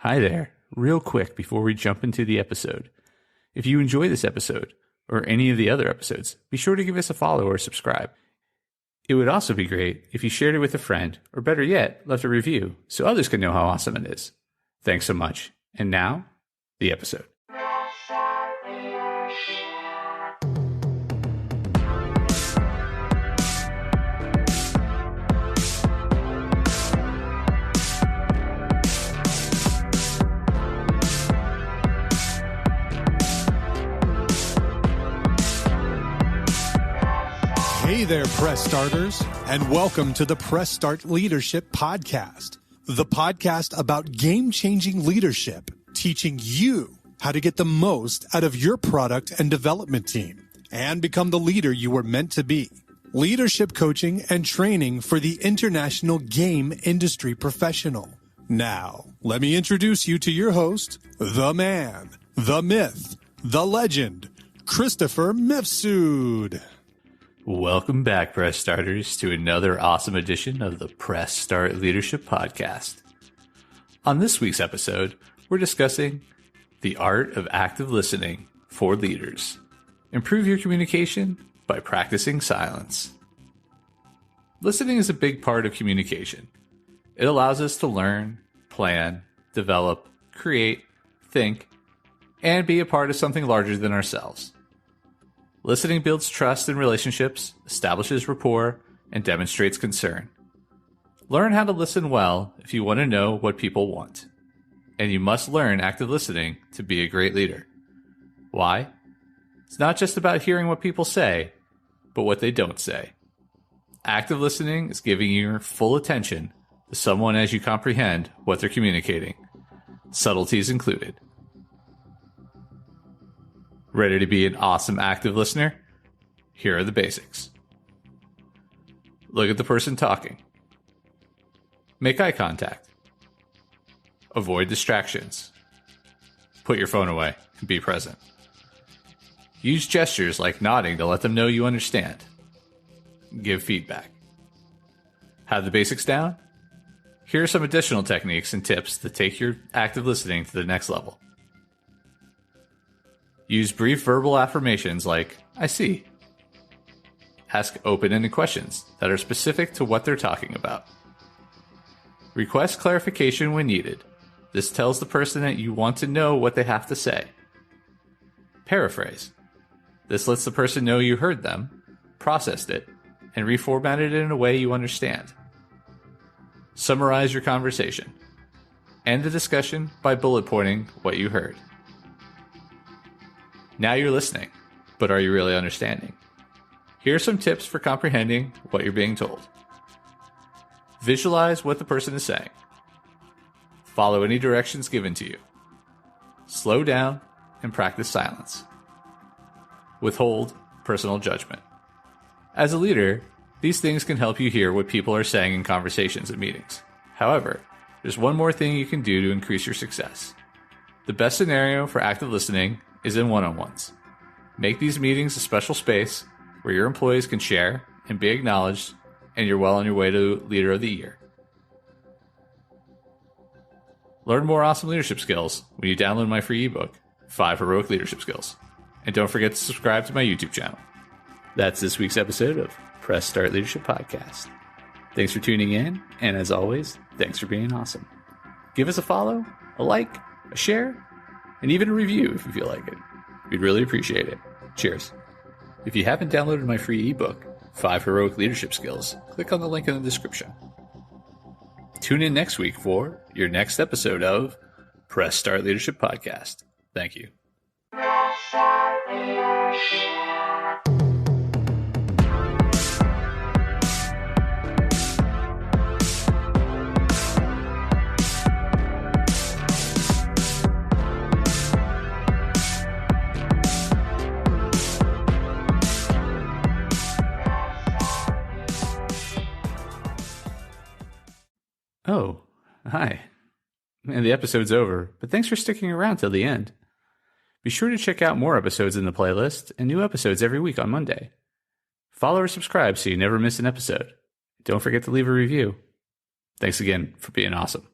Hi there. Real quick before we jump into the episode. If you enjoy this episode, or any of the other episodes, be sure to give us a follow or subscribe. It would also be great if you shared it with a friend, or better yet, left a review so others can know how awesome it is. Thanks so much. And now, the episode. Hey there, Press Starters, and welcome to the Press Start Leadership Podcast, the podcast about game-changing leadership, teaching you how to get the most out of your product and development team and become the leader you were meant to be. Leadership coaching and training for the international game industry professional. Now, let me introduce you to your host, the man, the myth, the legend, Christopher Mifsud. Welcome back, Press Starters, to another awesome edition of the Press Start Leadership Podcast. On this week's episode, we're discussing the art of active listening for leaders. Improve your communication by practicing silence. Listening is a big part of communication. It allows us to learn, plan, develop, create, think, and be a part of something larger than ourselves. Listening builds trust in relationships, establishes rapport, and demonstrates concern. Learn how to listen well if you want to know what people want. And you must learn active listening to be a great leader. Why? It's not just about hearing what people say, but what they don't say. Active listening is giving your full attention to someone as you comprehend what they're communicating, subtleties included. Ready to be an awesome active listener? Here are the basics. Look at the person talking. Make eye contact. Avoid distractions. Put your phone away and be present. Use gestures like nodding to let them know you understand. Give feedback. Have the basics down? Here are some additional techniques and tips to take your active listening to the next level. Use brief verbal affirmations like, I see. Ask open-ended questions that are specific to what they're talking about. Request clarification when needed. This tells the person that you want to know what they have to say. Paraphrase. This lets the person know you heard them, processed it, and reformatted it in a way you understand. Summarize your conversation. End the discussion by bullet pointing what you heard. Now you're listening, but are you really understanding? Here are some tips for comprehending what you're being told. Visualize what the person is saying. Follow any directions given to you. Slow down and practice silence. Withhold personal judgment. As a leader, these things can help you hear what people are saying in conversations and meetings. However, there's one more thing you can do to increase your success. The best scenario for active listening is in one-on-ones. Make these meetings a special space where your employees can share and be acknowledged, and you're well on your way to Leader of the Year. Learn more awesome leadership skills when you download my free ebook, 5 Heroic Leadership Skills. And don't forget to subscribe to my YouTube channel. That's this week's episode of Press Start Leadership Podcast. Thanks for tuning in, and as always, thanks for being awesome. Give us a follow, a like, a share, and even a review if you feel like it. We'd really appreciate it. Cheers. If you haven't downloaded my free ebook, 5 Heroic Leadership Skills, click on the link in the description. Tune in next week for your next episode of Press Start Leadership Podcast. Thank you. Oh, hi. And the episode's over, but thanks for sticking around till the end. Be sure to check out more episodes in the playlist and new episodes every week on Monday. Follow or subscribe so you never miss an episode. Don't forget to leave a review. Thanks again for being awesome.